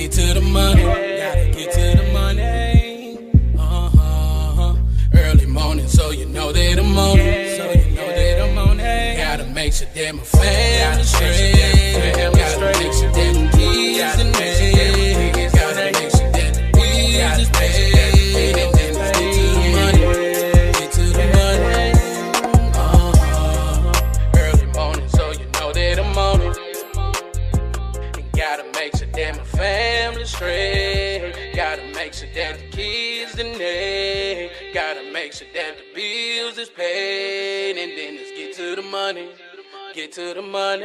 get to the money. Gotta get to the money. Early morning, so you know that I'm on it. So you know that I'm on it. Gotta make sure that my family straight. Gotta make sure that the kids and me. Gotta make sure that the bills is paid. And then let's get to the money. Get to the money. Early morning, so you know that I'm on it. And gotta make sure that my family straight. Gotta make sure that the kids and they. Gotta make sure that the bills is paid. And then let's get to the money. Get to the money.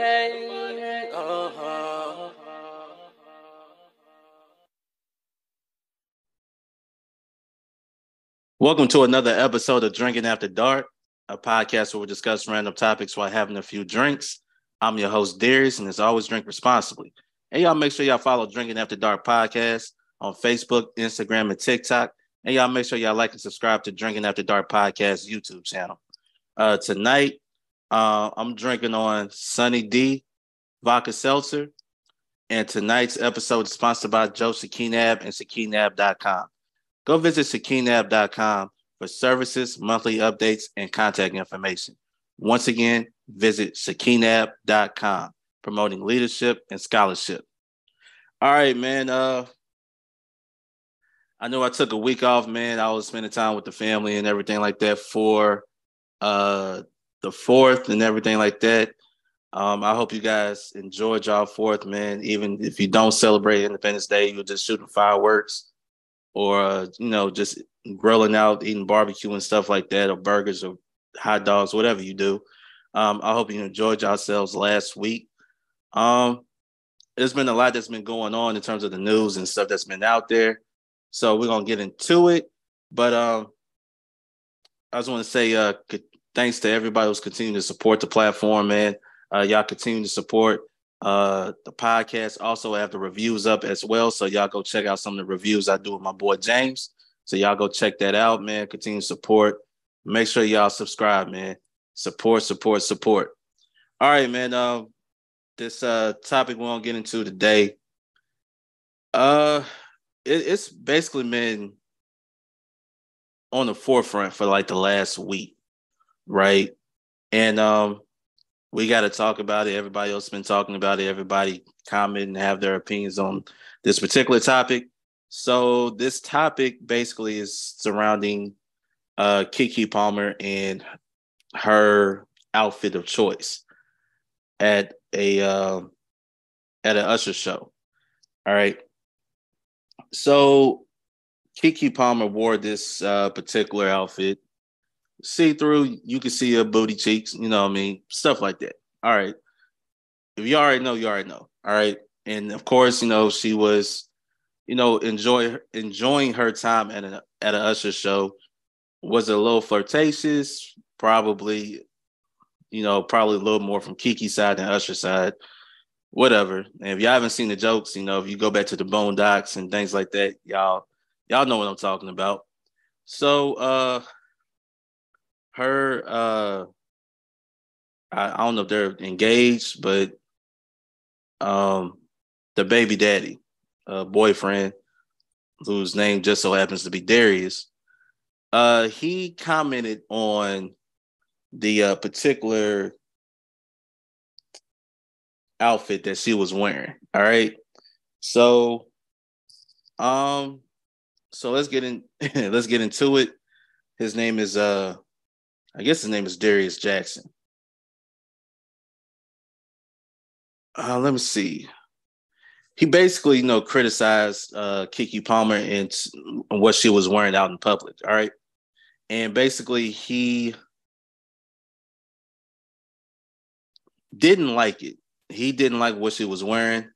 Welcome to another episode of Drinking After Dark, a podcast where we discuss random topics while having a few drinks. I'm your host, Darius, and as always, drink responsibly. And y'all make sure y'all follow Drinking After Dark podcast on Facebook, Instagram, and TikTok. And y'all make sure y'all like and subscribe to Drinking After Dark podcast YouTube channel. Tonight, I'm drinking on Sunny D Vodka Seltzer. And tonight's episode is sponsored by Joe Sakinab and Sakinab.com. Go visit Sakinab.com for services, monthly updates, and contact information. Once again, visit Sakinab.com, promoting leadership and scholarship. All right, man. I know I took a week off, man. I was spending time with the family and everything like that for the 4th and everything like that. I hope you guys enjoyed y'all 4th, man. Even if you don't celebrate Independence Day, you're just shooting fireworks or, just grilling out, eating barbecue and stuff like that, or burgers or hot dogs, whatever you do. I hope you enjoyed yourselves last week. There's been a lot that's been going on in terms of the news and stuff that's been out there. So we're going to get into it. But I just want to say thanks to everybody who's continuing to support the platform, man. Y'all continue to support the podcast. Also, I have the reviews up as well. So y'all go check out some of the reviews I do with my boy James. So y'all go check that out, man. Continue to support. Make sure y'all subscribe, man. Support. All right, man. This topic we're going to get into today. It's basically been on the forefront for like the last week, right? And we got to talk about it. Everybody else has been talking about it. Everybody comment and have their opinions on this particular topic. So this topic basically is surrounding Keke Palmer and her outfit of choice at an Usher show. All right. So Keke Palmer wore this particular outfit. See-through, you can see her booty cheeks, you know what I mean? Stuff like that. All right. If you already know, you already know. All right. And of course, she was, enjoying her time at an Usher show. Was it a little flirtatious? Probably, probably a little more from Keke's side than Usher's side. Whatever. And if y'all haven't seen the jokes, if you go back to the Boondocks and things like that, y'all know what I'm talking about. So her I don't know if they're engaged, but the baby daddy, boyfriend, whose name just so happens to be Darius, he commented on the particular outfit that she was wearing. All right. So let's get into it. His name is I guess his name is Darius Jackson. Let me see. He basically, criticized Keke Palmer and what she was wearing out in public. All right. And basically he didn't like it. He didn't like what she was wearing.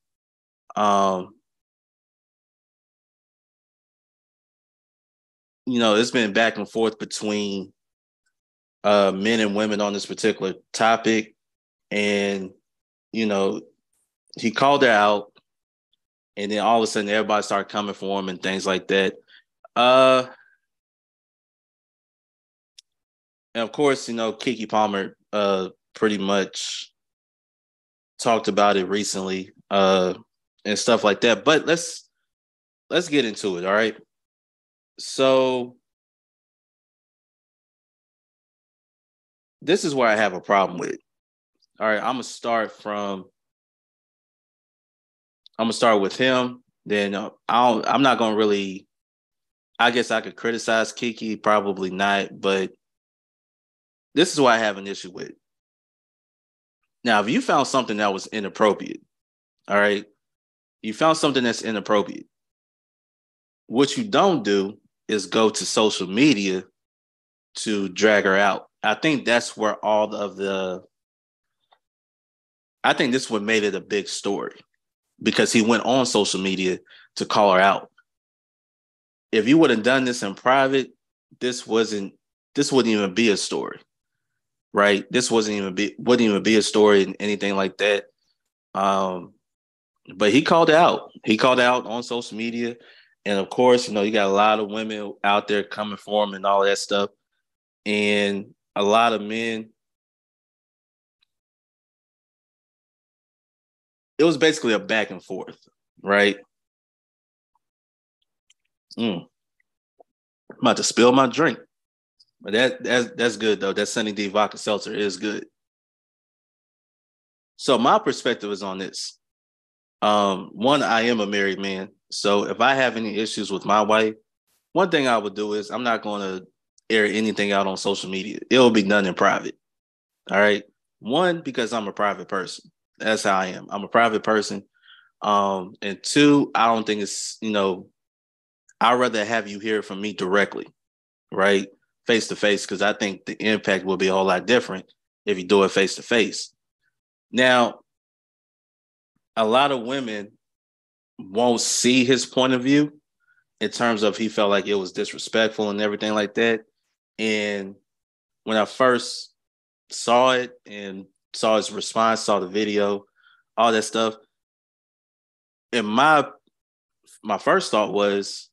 It's been back and forth between men and women on this particular topic. And, he called her out. And then all of a sudden, everybody started coming for him and things like that. And of course, Keke Palmer pretty much talked about it recently and stuff like that. But let's let's get into it. All right. So this is where I have a problem with. All right, I'm gonna start with him. Then I'm not gonna really. I guess I could criticize Kiki, probably not, but this is what I have an issue with. Now, if you found something that was inappropriate, all right, you found something that's inappropriate. What you don't do is go to social media to drag her out. I think that's where I think this what made it a big story, because he went on social media to call her out. If you would have done this in private, this wouldn't even be a story, right? This wouldn't even be a story and anything like that. But he called it out. He called it out on social media. And of course, you got a lot of women out there coming for him and all that stuff. And a lot of men, it was basically a back and forth, right? I'm about to spill my drink. But that's good, though. That Sunny D vodka seltzer is good. So my perspective is on this. One, I am a married man. So if I have any issues with my wife, one thing I would do is I'm not going to air anything out on social media. It'll be done in private. All right. One, because I'm a private person. That's how I am. I'm a private person. And two, I don't think it's, I'd rather have you hear from me directly, right? Face to face, because I think the impact will be a whole lot different if you do it face to face. Now, a lot of women won't see his point of view in terms of he felt like it was disrespectful and everything like that. And when I first saw it and saw his response, saw the video, all that stuff, and my first thought was,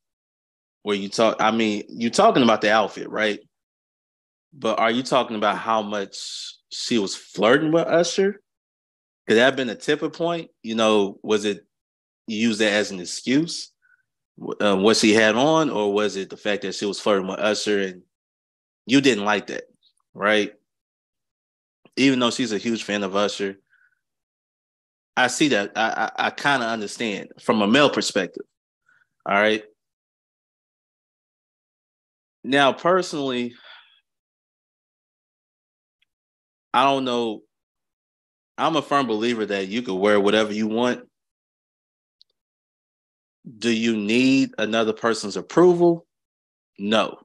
you're talking about the outfit, right? But are you talking about how much she was flirting with Usher? Could that have been a tipping point? Was it used that as an excuse? What she had on, or was it the fact that she was flirting with Usher and you didn't like that, right? Even though she's a huge fan of Usher, I see that. I kind of understand from a male perspective. All right. Now, personally, I don't know. I'm a firm believer that you could wear whatever you want. Do you need another person's approval? No.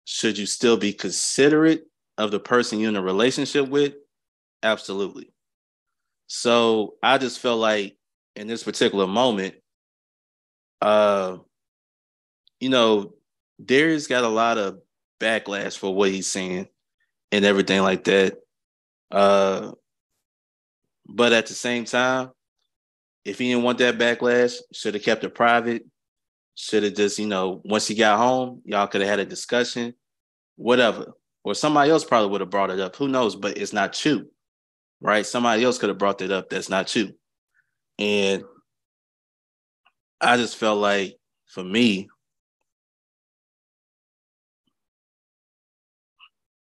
Should you still be considerate of the person you're in a relationship with? Absolutely. So I just felt like in this particular moment, Darius got a lot of backlash for what he's saying and everything like that. But at the same time, if he didn't want that backlash, should have kept it private. Should have just, once he got home, y'all could have had a discussion, whatever. Or somebody else probably would have brought it up. Who knows? But it's not you, right? Somebody else could have brought that up. That's not you. And I just felt like, for me,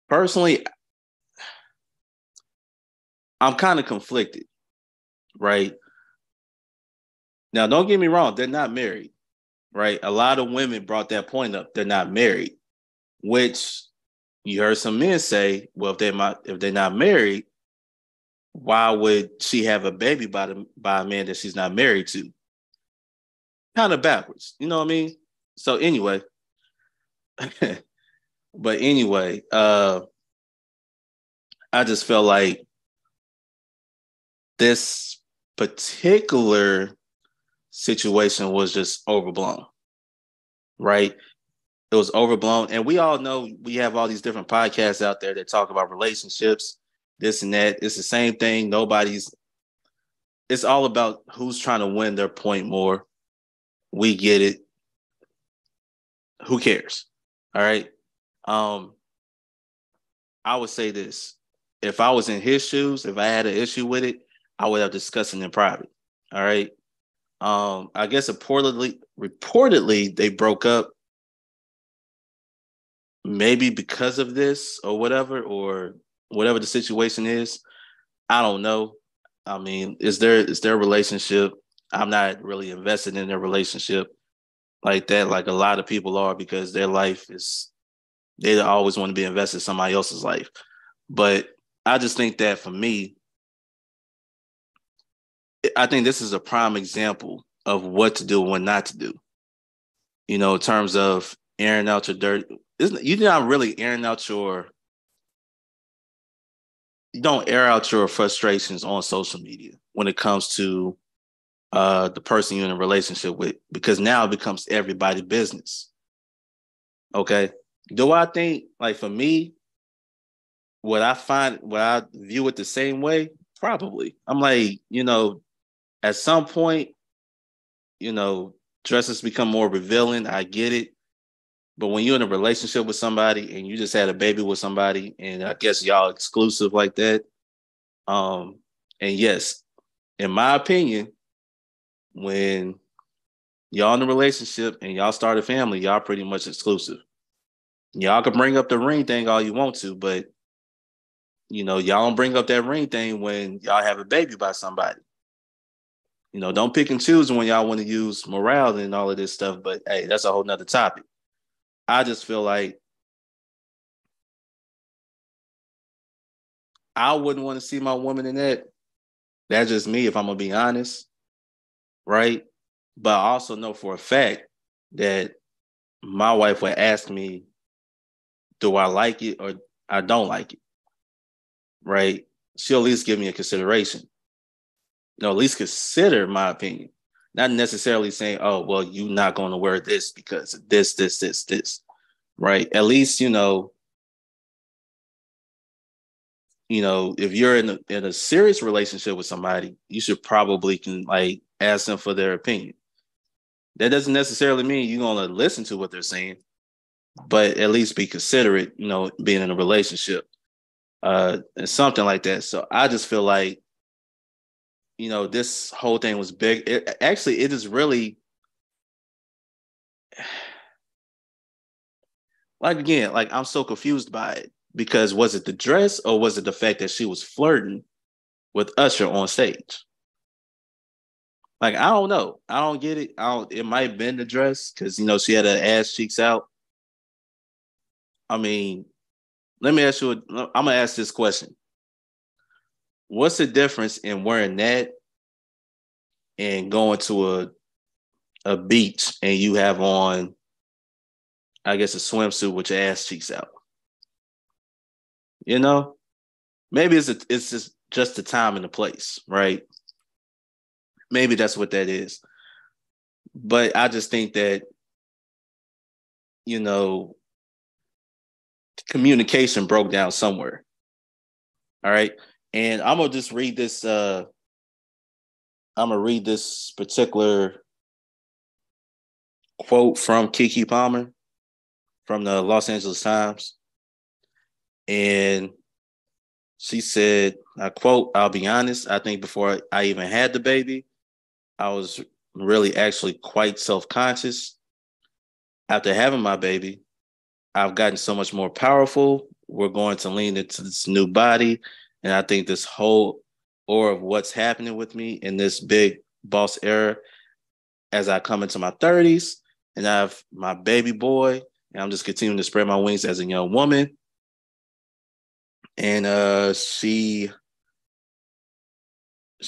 personally, I'm kind of conflicted, right? Now, don't get me wrong. They're not married, right? A lot of women brought that point up. They're not married, which you heard some men say, well, if they're not married, why would she have a baby by a man that she's not married to? Kind of backwards. You know what I mean? So anyway, I just felt like this particular situation was just overblown, right? It was overblown. And we all know we have all these different podcasts out there that talk about relationships, this and that. It's the same thing. It's all about who's trying to win their point more. We get it. Who cares? All right. I would say this. If I was in his shoes, if I had an issue with it, I would have discussed it in private. All right. I guess reportedly they broke up maybe because of this or whatever the situation is. I don't know. I mean, is their relationship? I'm not really invested in their relationship like that, like a lot of people are, because their life is they always want to be invested in somebody else's life. But I just think that for me, I think this is a prime example of what to do and what not to do. You know, in terms of airing out your dirty, you're not really airing out you don't air out your frustrations on social media when it comes to the person you're in a relationship with, because now it becomes everybody's business. Okay. Do I think, like, for me, what I view it the same way? Probably. I'm like, at some point, you know, dresses become more revealing. I get it. But when you're in a relationship with somebody and you just had a baby with somebody, and I guess y'all exclusive like that, and yes, in my opinion, when y'all in a relationship and y'all start a family, y'all pretty much exclusive. Y'all can bring up the ring thing all you want to, but y'all don't bring up that ring thing when y'all have a baby by somebody. Don't pick and choose when y'all want to use morale and all of this stuff. But hey, that's a whole nother topic. I just feel like I wouldn't want to see my woman in that. That's just me, if I'm gonna be honest, right? But I also know for a fact that my wife would ask me, do I like it or I don't like it, right? She'll at least give me a consideration. At least consider my opinion. Not necessarily saying, oh, well, you're not going to wear this because of this, right? At least, if you're in a serious relationship with somebody, you should probably can like ask them for their opinion. That doesn't necessarily mean you're going to listen to what they're saying, but at least be considerate, being in a relationship, and something like that. So I just feel like, this whole thing was big. It is really, like, again, like, I'm so confused by it, because was it the dress or was it the fact that she was flirting with Usher on stage? Like, I don't know. I don't get it. It might have been the dress because, she had her ass cheeks out. I mean, let me ask you, I'm going to ask this question. What's the difference in wearing that and going to a beach and you have on, I guess, a swimsuit with your ass cheeks out? Maybe it's just the time and the place, right? Maybe that's what that is. But I just think that, communication broke down somewhere. All right. And I'm going to just read this. I'm going to read this particular quote from Keke Palmer from the Los Angeles Times. And she said, I quote, "I'll be honest, I think before I even had the baby, I was really actually quite self-conscious. After having my baby, I've gotten so much more powerful. We're going to lean into this new body. And I think this whole aura of what's happening with me in this big boss era as I come into my 30s and I have my baby boy, and I'm just continuing to spread my wings as a young woman." And she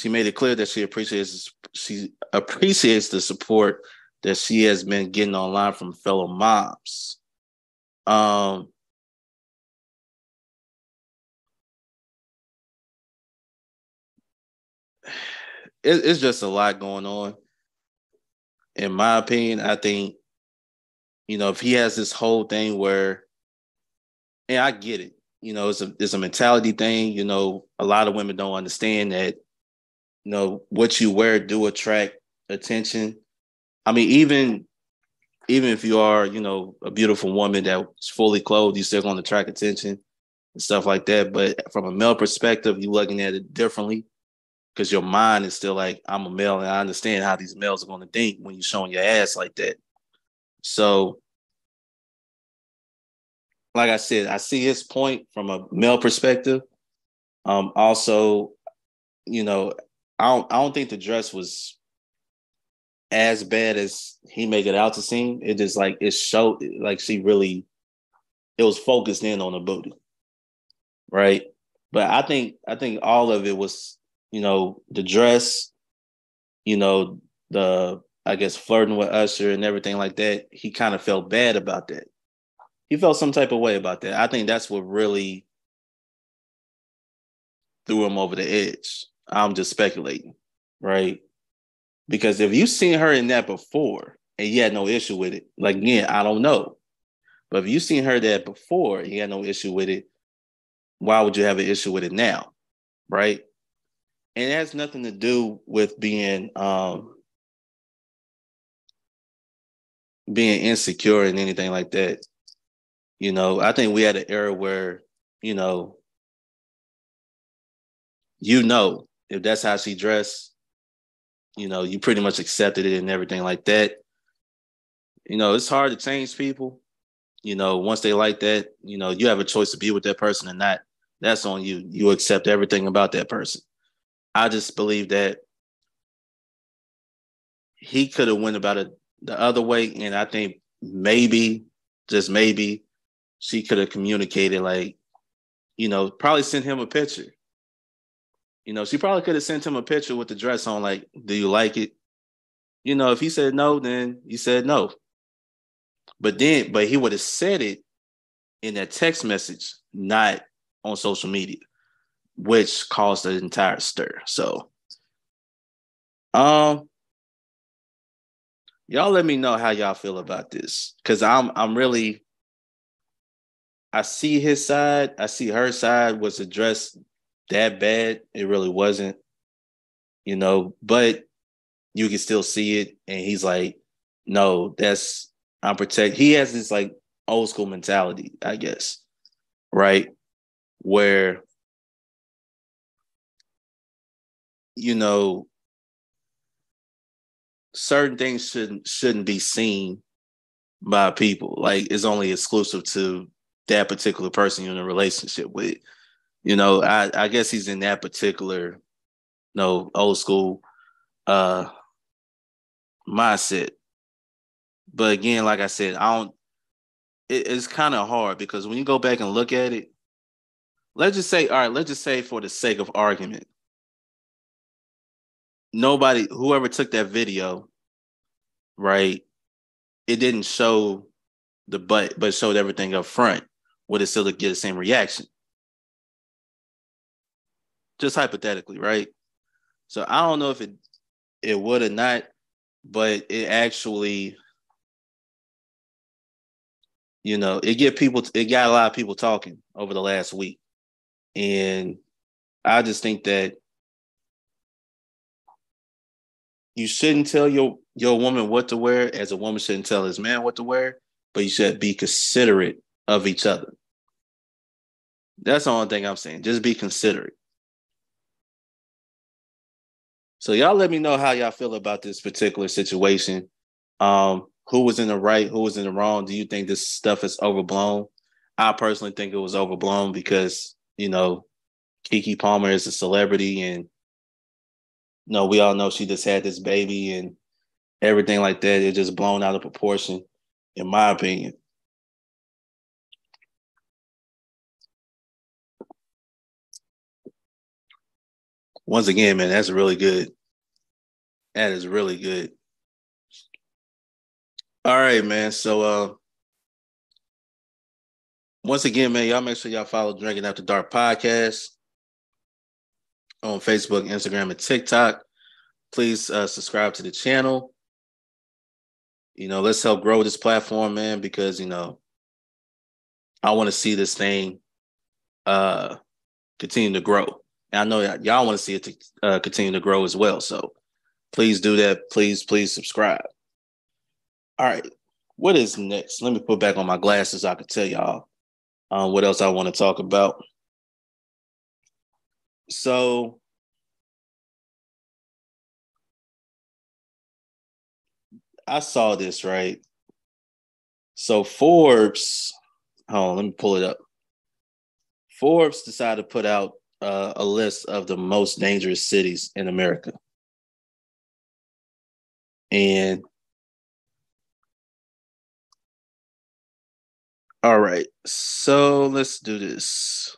made it clear that she appreciates the support that she has been getting online from fellow moms. It's just a lot going on. In my opinion, I think, if he has this whole thing where, and I get it, it's a mentality thing. A lot of women don't understand that, what you wear do attract attention. I mean, even if you are, a beautiful woman that's fully clothed, you're still going to attract attention and stuff like that. But from a male perspective, you're looking at it differently. because your mind is still like, I'm a male and I understand how these males are going to think when you're showing your ass like that. So, like I said, I see his point from a male perspective. Also, you know, I don't think the dress was as bad as he make it out to seem. It just like it showed like she really it was focused in on the booty, right? But I think all of it was, you know, the dress, you know, the I guess flirting with Usher and everything like that. He kind of felt bad about that. He felt some type of way about that. I think that's what really threw him over the edge. I'm just speculating, right? Because if you've seen her in that before and you had no issue with it, like again, I don't know. But if you've seen her that before and you had no issue with it, why would you have an issue with it now? Right? And it has nothing to do with being insecure and anything like that. You know, I think we had an era where, you know, if that's how she dressed, you know, you pretty much accepted it and everything like that. You know, it's hard to change people. You know, once they like that, you know, you have a choice to be with that person or not. That's on you. You accept everything about that person. I just believe that he could have went about it the other way. And I think maybe, just maybe, she could have communicated like, you know, probably sent him a picture. You know, she probably could have sent him a picture with the dress on, like, do you like it? You know, if he said no, then he said no. But he would have said it in that text message, not on social media, which caused the entire stir. So, y'all let me know how y'all feel about this. Cause I'm really, I see his side. I see her side. Was the dress that bad? It really wasn't, you know, but you can still see it. And he's like, no, I'm protect. He has this like old school mentality, I guess, right? Where, you know, certain things shouldn't be seen by people. Like it's only exclusive to that particular person you're in a relationship with. You know, I guess he's in that particular, old school mindset. But again, like I said, I don't. It's kind of hard because when you go back and look at it, let's just say, all right, let's just say for the sake of argument, whoever took that video, right, it didn't show the butt, but showed everything up front. Would it still get the same reaction? Just hypothetically, right? So I don't know if it would or not, but it actually, it got a lot of people talking over the last week. And I just think that you shouldn't tell your woman what to wear, as a woman shouldn't tell his man what to wear, but you should be considerate of each other. That's the only thing I'm saying. Just be considerate. So y'all let me know how y'all feel about this particular situation. Who was in the right? Who was in the wrong? Do you think this stuff is overblown? I personally think it was overblown because, Keke Palmer is a celebrity and, we all know she just had this baby and everything like that. It's just blown out of proportion, in my opinion. Once again, man, that's really good. That is really good. All right, man. So once again, man, y'all make sure y'all follow Drinking After Dark podcast on Facebook, Instagram, and TikTok. Please subscribe to the channel. Let's help grow this platform, man, because, I want to see this thing continue to grow. And I know y'all want to see it to continue to grow as well. So please do that. Please subscribe. All right. What is next? Let me put back on my glasses so I can tell y'all what else I want to talk about. So I saw this, right? So Forbes, hold on, let me pull it up. Forbes decided to put out a list of the most dangerous cities in America. And all right, so let's do this.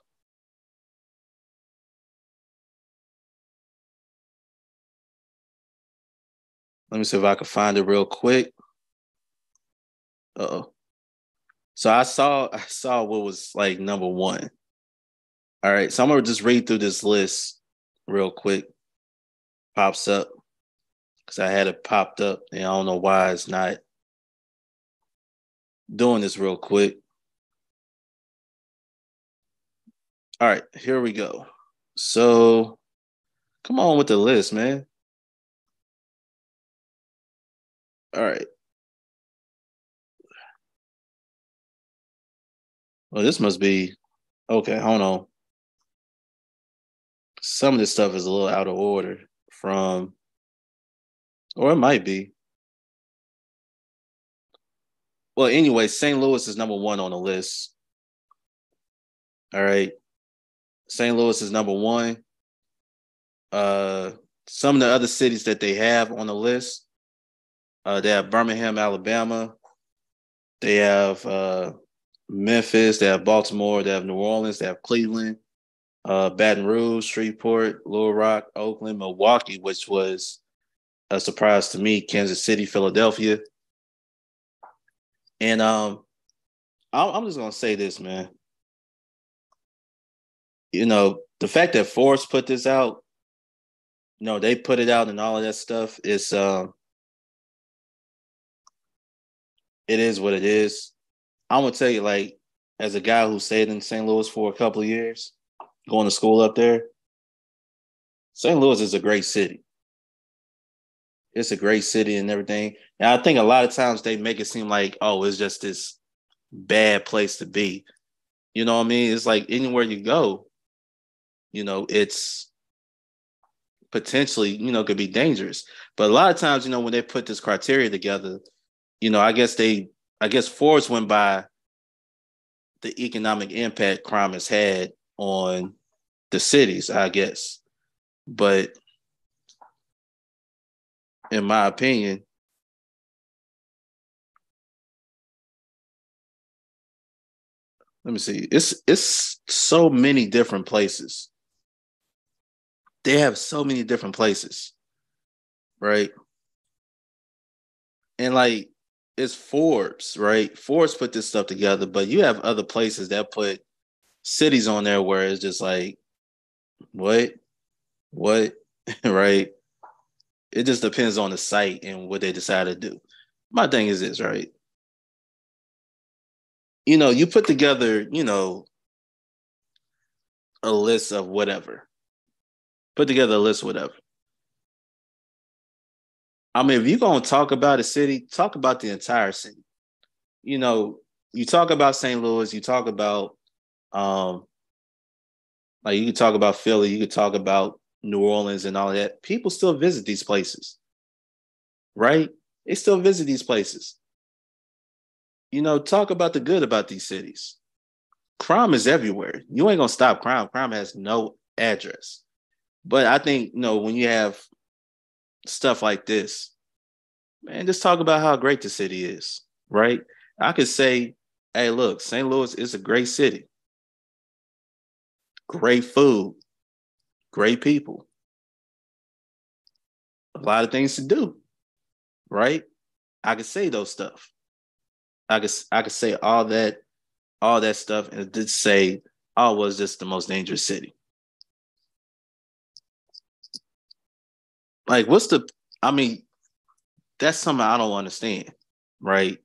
Let me see if I can find it real quick. Oh, so I saw what was like number one. All right, so I'm gonna just read through this list real quick. Pops up because I had it popped up, and I don't know why it's not doing this real quick. All right, here we go. So come on with the list, man. All right. Well, this must be okay. Hold on. Some of this stuff is a little out of order from, or it might be. Well, anyway, St. Louis is number one on the list. All right. St. Louis is number one. Uh, some of the other cities that they have on the list, they have Birmingham, Alabama. They have Memphis. They have Baltimore. They have New Orleans. They have Cleveland, Baton Rouge, Shreveport, Little Rock, Oakland, Milwaukee, which was a surprise to me, Kansas City, Philadelphia. And I'm just gonna say this, man. You know, the fact that Forbes put this out, you know, they put it out and all of that stuff. It is what it is. I'm gonna tell you, like, as a guy who stayed in St. Louis for a couple of years, going to school up there, St. Louis is a great city. It's a great city and everything. And I think a lot of times they make it seem like, oh, it's just this bad place to be. You know what I mean? It's like anywhere you go, you know, it's potentially, you know, could be dangerous. But a lot of times, you know, when they put this criteria together, you know, I guess Forbes went by the economic impact crime has had on the cities, I guess. But in my opinion, let me see. It's so many different places. They have so many different places, right? And like it's Forbes, right? Forbes put this stuff together, but you have other places that put cities on there where it's just like, what? What? Right? It just depends on the site and what they decide to do. My thing is this, right? You know, you put together, you know, a list of whatever. Put together a list of whatever. I mean, if you're gonna talk about a city, talk about the entire city. You know, you talk about St. Louis, you talk about um like you could talk about Philly, you could talk about New Orleans and all of that. People still visit these places, right? They still visit these places. You know, talk about the good about these cities. Crime is everywhere. You ain't gonna stop crime. Crime has no address. But I think, you know, when you have stuff like this, man, just talk about how great the city is, right? I could say, hey, look, St. Louis is a great city, great food, great people, a lot of things to do, right? I could say those stuff. I could say all that stuff and just say, oh, it was just the most dangerous city. Like, what's the I mean, that's something I don't understand, right?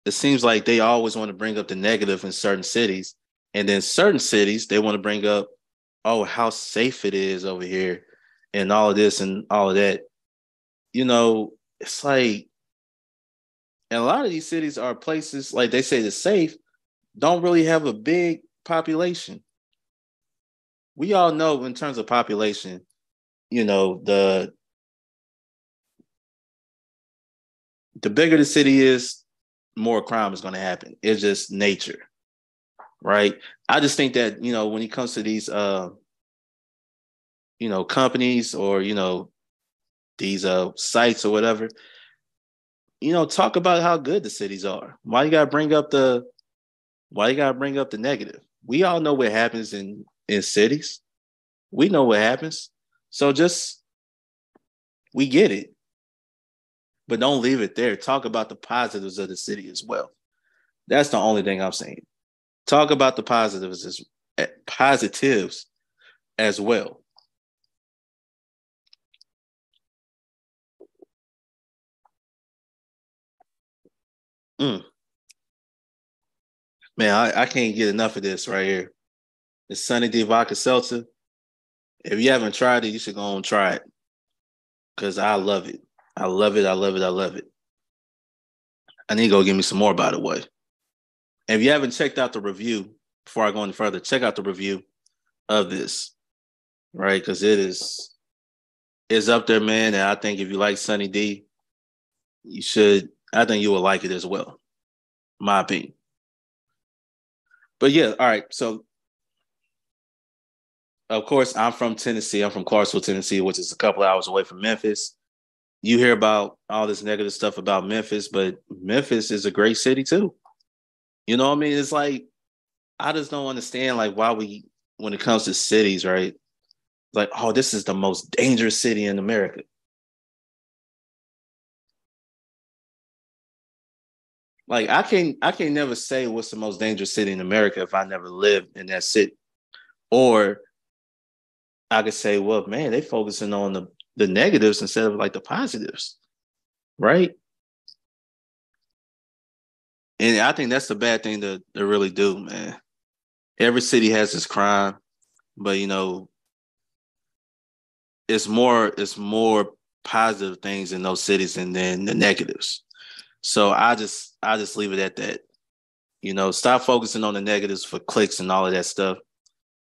It seems like they always want to bring up the negative in certain cities, and then certain cities they want to bring up, oh, how safe it is over here, and all of this and all of that. You know, it's like, and a lot of these cities are places like they say they're safe, don't really have a big population. We all know in terms of population, you know, the bigger the city is, more crime is going to happen. It's just nature, right? I just think that, when it comes to these, companies or, these sites or whatever, talk about how good the cities are. Why you got to bring up the negative? We all know what happens in cities. We know what happens. So we get it. But don't leave it there. Talk about the positives of the city as well. That's the only thing I'm saying. Talk about the positives as well. Man, I can't get enough of this right here. The Sunny D Vodka Seltzer. If you haven't tried it, you should go and try it. Because I love it. I love it. I love it. I love it. I need to go get me some more, by the way. And if you haven't checked out the review, before I go any further, check out the review of this, right? Because it's up there, man. And I think if you like Sunny D, I think you will like it as well. My opinion. But yeah, all right. So, of course, I'm from Tennessee. I'm from Clarksville, Tennessee, which is a couple hours away from Memphis. You hear about all this negative stuff about Memphis, but Memphis is a great city too. You know what I mean? It's like, I just don't understand why when it comes to cities, right? Like, oh, this is the most dangerous city in America. Like, I can never say what's the most dangerous city in America if I never lived in that city. Or I could say, well, man, they focusing on the negatives instead of the positives, right? And I think that's the bad thing to really do, man. Every city has its crime, but it's more positive things in those cities and then the negatives. So I just leave it at that. Stop focusing on the negatives for clicks and all of that stuff,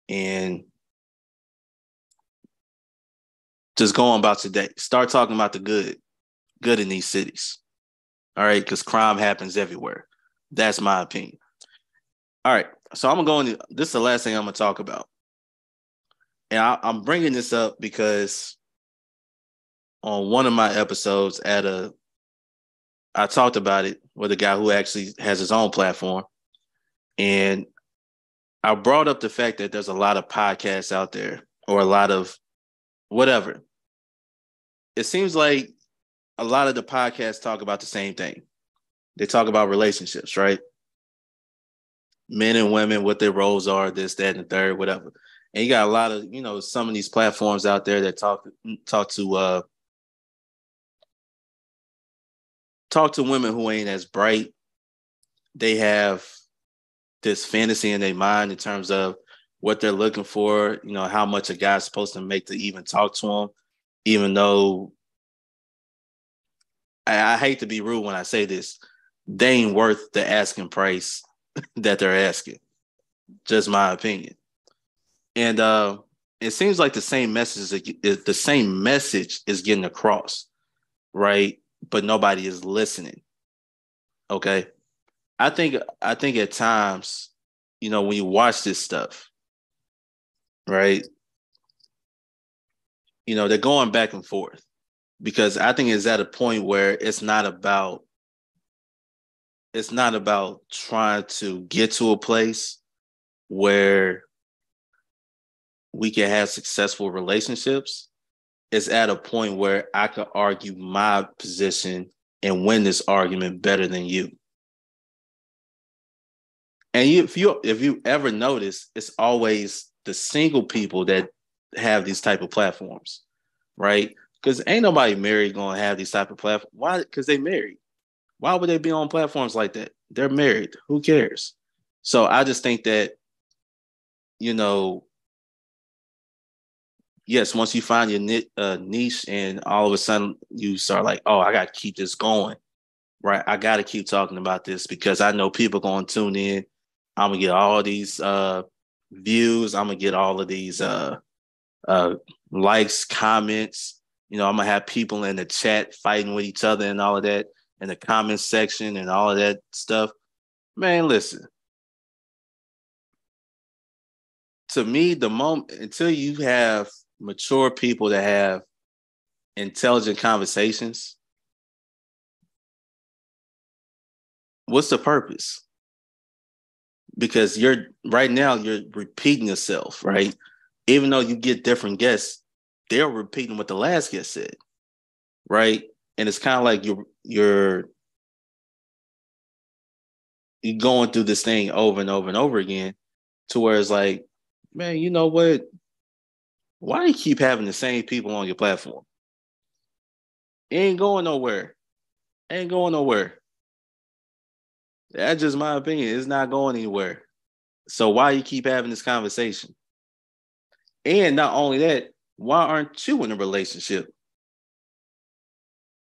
and just go on about today. Start talking about the good in these cities. All right, because crime happens everywhere. That's my opinion. All right, so I'm going to go this is the last thing I'm going to talk about. And I'm bringing this up because on one of my episodes I talked about it with a guy who actually has his own platform. And I brought up the fact that there's a lot of podcasts out there or a lot of whatever. It seems like a lot of the podcasts talk about the same thing. They talk about relationships, right? Men and women, what their roles are, this, that, and the third, whatever. And you got a lot of, some of these platforms out there that talk to women who ain't as bright. They have this fantasy in their mind in terms of what they're looking for, how much a guy's supposed to make to even talk to them, even though I hate to be rude when I say this, they ain't worth the asking price that they're asking. Just my opinion. And it seems like the same message is getting across, right? But nobody is listening. Okay. I think at times, when you watch this stuff, right? They're going back and forth because I think it's at a point where it's not about trying to get to a place where we can have successful relationships. It's at a point where I could argue my position and win this argument better than you. And if you ever notice, it's always the single people that have these type of platforms, right? Because ain't nobody married going to have these type of platforms. Why? Because they married. Why would they be on platforms like that? They're married. Who cares? So I just think that, yes, once you find your niche and all of a sudden you start like, oh, I got to keep this going, right? I got to keep talking about this because I know people going to tune in. I'm going to get all these views. I'm going to get all of these likes, comments. I'm going to have people in the chat fighting with each other and all of that. in the comment section and all of that stuff. Man, listen. To me, the moment until you have mature people that have intelligent conversations, what's the purpose? Because you're repeating yourself, right? Even though you get different guests, they're repeating what the last guest said, right? And it's kind of like you're going through this thing over and over and over again, to where it's like, man, you know what? Why do you keep having the same people on your platform? It ain't going nowhere. Ain't going nowhere. That's just my opinion. It's not going anywhere. So why you keep having this conversation? And not only that, why aren't you in a relationship?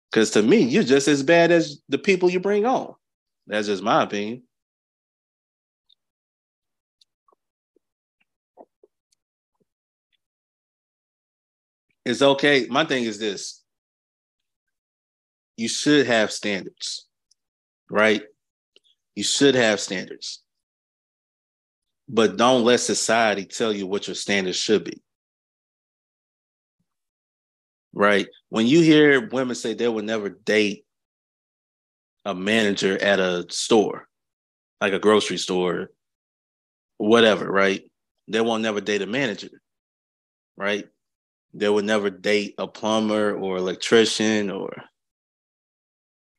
Because to me, you're just as bad as the people you bring on. That's just my opinion. It's okay. My thing is this. You should have standards, right? You should have standards. But don't let society tell you what your standards should be. Right? When you hear women say they would never date a manager at a store, like a grocery store, whatever, right? They won't never date a manager, right? They would never date a plumber or electrician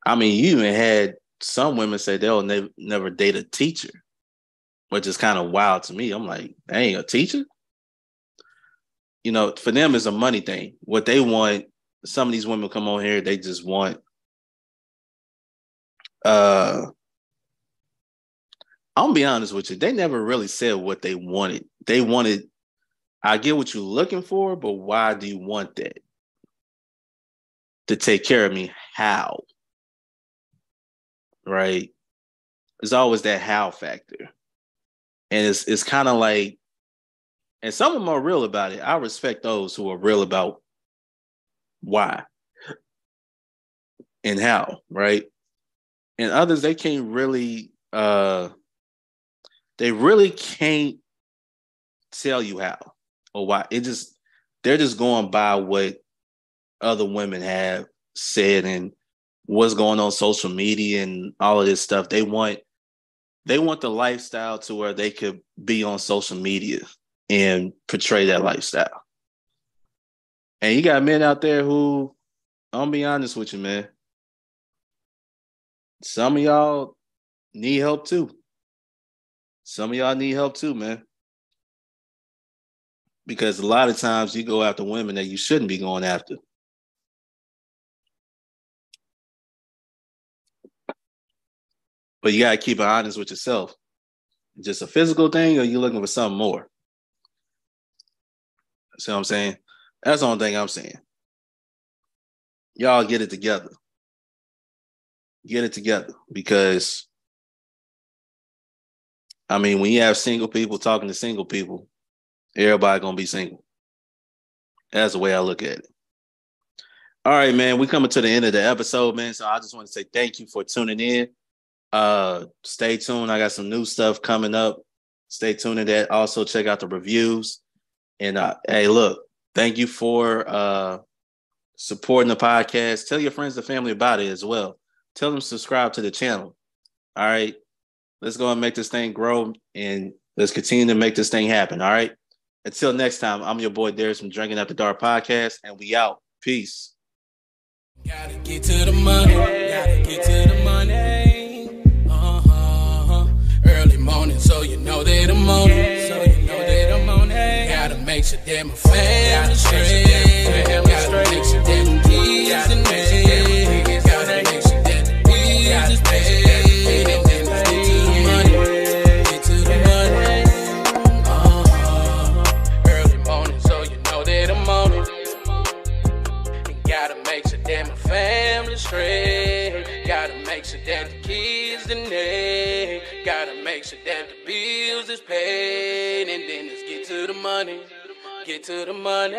I mean, you even had some women say they'll never date a teacher, which is kind of wild to me. I'm like, dang, a teacher? You know, for them, it's a money thing. What they want, some of these women come on here, they just want, I'm gonna be honest with you, they never really said what they wanted. They wanted, I get what you're looking for, but why do you want that? To take care of me, how? Right? There's always that how factor. And it's kind of like, and some of them are real about it. I respect those who are real about why and how, right? And others, they can't really, they really can't tell you how or why. They're just going by what other women have said and what's going on social media and all of this stuff. They want the lifestyle to where they could be on social media and portray that lifestyle. And you got men out there who, I'm be honest with you, man. Some of y'all need help too. Some of y'all need help too, man. Because a lot of times you go after women that you shouldn't be going after. But you got to keep it honest with yourself. Just a physical thing, or you looking for something more? See what I'm saying? That's the only thing I'm saying. Y'all get it together. Get it together. Because, I mean, when you have single people talking to single people, everybody going to be single. That's the way I look at it. All right, man. We coming to the end of the episode, man. So I just want to say thank you for tuning in. Stay tuned. I got some new stuff coming up. Stay tuned to that. Also, check out the reviews. And hey, look, thank you for supporting the podcast. Tell your friends and family about it as well. Tell them to subscribe to the channel. All right. Let's go and make this thing grow, and let's continue to make this thing happen. All right. Until next time, I'm your boy Darius from Drinking After Dark Podcast, and we out. Peace. Gotta get to the money. Gotta get to the money. Early morning, so you know that I'm on it. So you know that I'm on it. Gotta make sure that my family straight. Gotta make sure that the kids and me. Gotta make sure that the bills is paid. And then let's get to the money. Get to the money. Early morning, so you know that I'm on it. And gotta make sure that my family straight. Gotta make sure that the kids and they. Gotta make sure that the bills is paid. And then let's get to the money. Get to the money.